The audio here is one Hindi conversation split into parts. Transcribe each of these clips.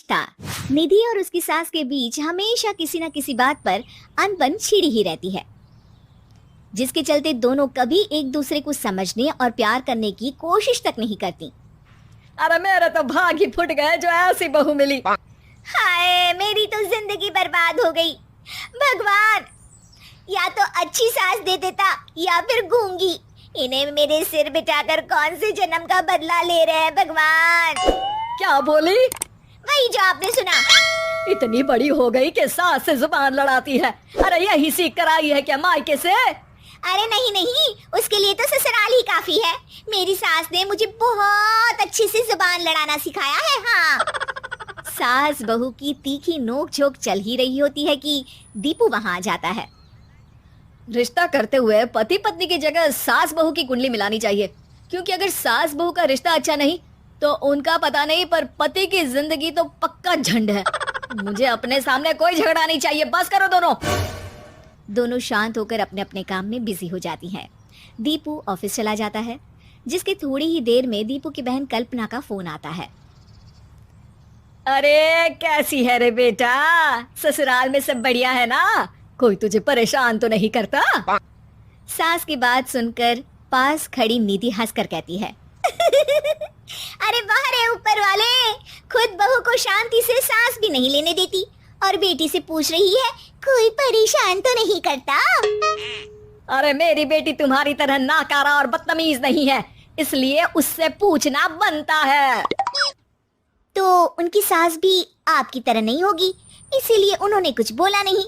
था। निधि और उसकी सास के बीच हमेशा किसी न किसी बात पर अनबन छिड़ी ही रहती है, जिसके चलते दोनों कभी एक दूसरे को समझने और प्यार करने की कोशिश तक नहीं करती। अरे मेरे तो भाग ही फुट गए जो ऐसी बहू मिली। हाय, मेरी तो जिंदगी बर्बाद हो गई। भगवान, या तो अच्छी सास दे देता या फिर गूंगी। इन्हें मेरे सिर बिठाकर कौन से जन्म का बदला ले रहे हैं भगवान। क्या बोली? वही जो आपने सुना। इतनी बड़ी हो गई कि सास से जुबान लड़ाती है। अरे यही सीख कर आई है क्या मायके से? अरे नहीं नहीं, उसके लिए तो ससुराल ही काफी है। मेरी सास ने मुझे बहुत अच्छे से जुबान लड़ाना सिखाया है। हाँ। सास बहू की तीखी नोक झोंक चल ही रही होती है कि दीपू वहां आ जाता है। रिश्ता करते हुए पति पत्नी की जगह सास बहू की कुंडली मिलानी चाहिए, क्योंकि अगर सास बहू का रिश्ता अच्छा नहीं तो उनका पता नहीं, पर पति की जिंदगी तो पक्का झंड है। मुझे अपने सामने कोई झगड़ा नहीं चाहिए, बस करो दोनों। दोनों शांत होकर अपने अपने काम में बिजी हो जाती हैं। दीपू ऑफिस चला जाता है, जिसके थोड़ी ही देर में दीपू की बहन कल्पना का फोन आता है। अरे कैसी है रे बेटा? ससुराल में सब बढ़िया है ना? कोई तुझे परेशान तो नहीं करता? सास की बात सुनकर पास खड़ी निधि हंसकर कहती है, अरे बाहर है ऊपर वाले, खुद बहू को शांति से सांस भी नहीं लेने देती और बेटी से पूछ रही है कोई परेशान तो नहीं करता। अरे मेरी बेटी तुम्हारी तरह नाकारा और बदतमीज नहीं है, इसलिए उससे पूछना बनता है। तो उनकी सास भी आपकी तरह नहीं होगी, इसीलिए उन्होंने कुछ बोला नहीं।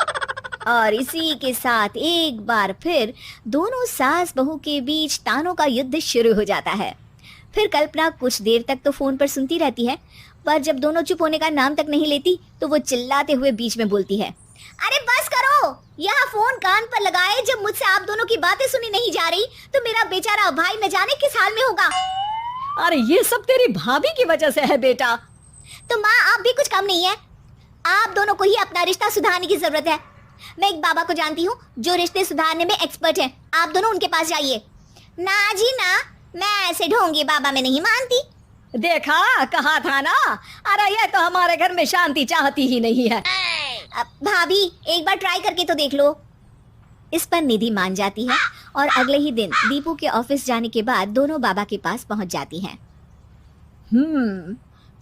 और इसी के साथ एक बार फिर दोनों सास बहू के बीच तानों का युद्ध शुरू हो जाता है। फिर कल्पना कुछ देर तक तो फोन पर सुनती रहती है, पर जब दोनों चुप होने का नाम तक नहीं लेती तो वो चिल्लाते हुए बीच में बोलती है, अरे बस करो, यहाँ फोन कान पर लगाए। जब मुझसे आप दोनों की बातें सुनी नहीं जा रही तो मेरा बेचारा भाई न जाने किस हाल में होगा। अरे ये सब तेरी भाभी की वजह से है बेटा। तो माँ, आप भी कुछ कम नहीं है। आप दोनों को ही अपना रिश्ता सुधारने की जरूरत है। मैं एक बाबा को जानती हूँ जो रिश्ते सुधारने में एक्सपर्ट है, आप दोनों उनके पास जाइए। ना जी ना, मैं ऐसे ढोंगी बाबा में नहीं मानती। देखा, कहा था ना। अरे ये तो हमारे घर में शांति चाहती ही नहीं है। भाभी, एक बार ट्राई करके तो देख लो। इस पर निधि मान जाती है और अगले ही दिन दीपू के ऑफिस जाने के बाद दोनों बाबा के पास पहुंच जाती हैं।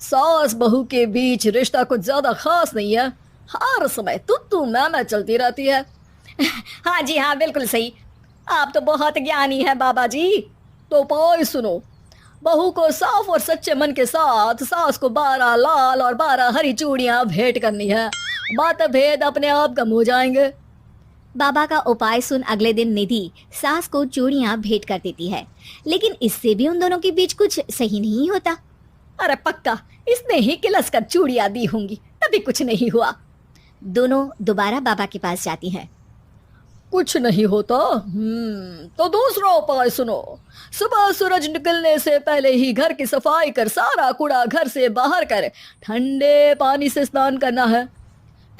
सास बहू के बीच रिश्ता कुछ ज्यादा खास नहीं है, हर समय तू मैं चलती रहती है। हाँ जी हाँ, बिल्कुल सही। आप तो बहुत ज्ञानी है बाबा जी। तो पाई सुनो, बहू को साफ और सच्चे मन के साथ सास को 12 लाल और 12 हरी चूड़ियां भेंट करनी है। बात भेद अपने आप कम हो जाएंगे। बाबा का उपाय सुन अगले दिन निधि सास को चूड़ियां भेंट कर देती है, लेकिन इससे भी उन दोनों के बीच कुछ सही नहीं होता। अरे पक्का इसने ही किलस कर चूड़ियां दी होंगी, तभी कुछ नहीं हुआ। दोनों दोबारा बाबा के पास जाती हैं। कुछ नहीं होता। तो दूसरा उपाय सुनो। सुबह सूरज निकलने से पहले ही घर की सफाई कर सारा कूड़ा घर से बाहर कर ठंडे पानी से स्नान करना है।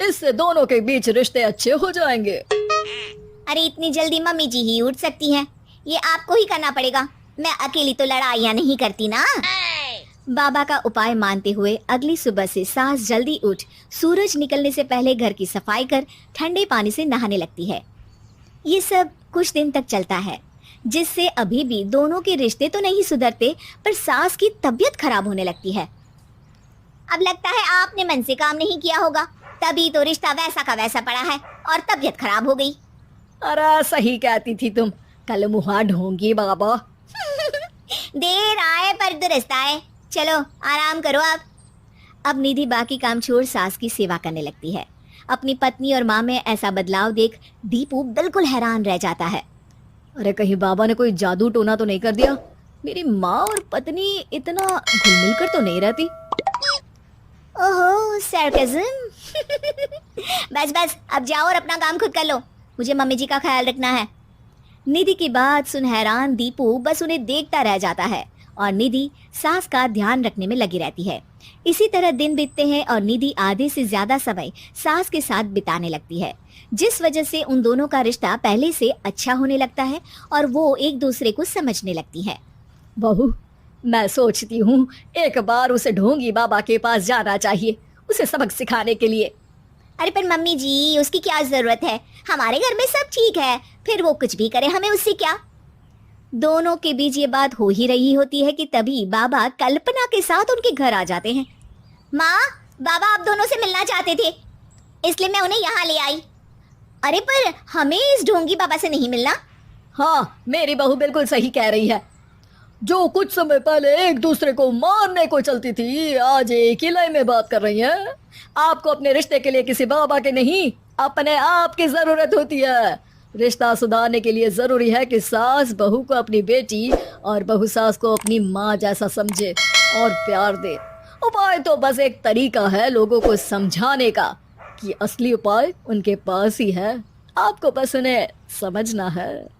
इससे दोनों के बीच रिश्ते अच्छे हो जाएंगे। अरे इतनी जल्दी मम्मी जी ही उठ सकती हैं? ये आपको ही करना पड़ेगा, मैं अकेली तो लड़ाइयाँ नहीं करती ना। बाबा का उपाय मानते हुए अगली सुबह से सास जल्दी उठ सूरज निकलने से पहले घर की सफाई कर ठंडे पानी से नहाने लगती है। ये सब कुछ दिन तक चलता है, जिससे अभी भी दोनों के रिश्ते तो नहीं सुधरते, पर सास की तबीयत खराब होने लगती है। अब लगता है आपने मन से काम नहीं किया होगा, तभी तो रिश्ता वैसा का वैसा पड़ा है और तबीयत खराब हो गई। अरे सही कहती थी तुम, कल मुहा ढोंगी बाबा। देर आए पर दुरुस्त आए। चलो आराम करो आप। अब निधि बाकी काम छोड़ सास की सेवा करने लगती है। अपनी पत्नी और माँ में ऐसा बदलाव देख दीपू बिल्कुल हैरान रह जाता है। अरे कहीं बाबा ने कोई जादू टोना तो नहीं कर दिया? मेरी माँ और पत्नी इतना घुल मिल कर तो नहीं रहती। ओहो सरकाज़म। बस बस, अब जाओ और अपना काम खुद कर लो, मुझे मम्मी जी का ख्याल रखना है। निधि की बात सुन हैरान दीपू बस उन्हें देखता रह जाता है और निधि सास का ध्यान रखने में लगी रहती है। इसी तरह दिन बीतते हैं और निधि आधे से ज्यादा समय सास के साथ बिताने लगती है, जिस वजह से उन दोनों का रिश्ता पहले से अच्छा होने लगता है और वो एक दूसरे को समझने लगती है। बहू, मैं सोचती हूँ एक बार उसे ढोंगी बाबा के पास जाना चाहिए, उसे सबक सिखाने के लिए। अरे पर मम्मी जी, उसकी क्या जरूरत है? हमारे घर में सब ठीक है, फिर वो कुछ भी करे, हमें उससे क्या। दोनों के बीच ये बात हो ही रही होती है कि तभी बाबा कल्पना के साथ उनके घर आ जाते हैं। माँ, बाबा आप दोनों से मिलना चाहते थे, इसलिए मैं उन्हें यहाँ ले आई। अरे पर हमें इस ढोंगी बाबा से नहीं मिलना। हाँ, मेरी बहू बिल्कुल सही कह रही है। जो कुछ समय पहले एक दूसरे को मारने को चलती थी, आज एक ही लय में बात कर रही है। आपको अपने रिश्ते के लिए किसी बाबा के नहीं, अपने आप की जरूरत होती है। रिश्ता सुधारने के लिए जरूरी है कि सास बहू को अपनी बेटी और बहू सास को अपनी माँ जैसा समझे और प्यार दे। उपाय तो बस एक तरीका है लोगों को समझाने का कि असली उपाय उनके पास ही है, आपको बस उन्हें समझना है।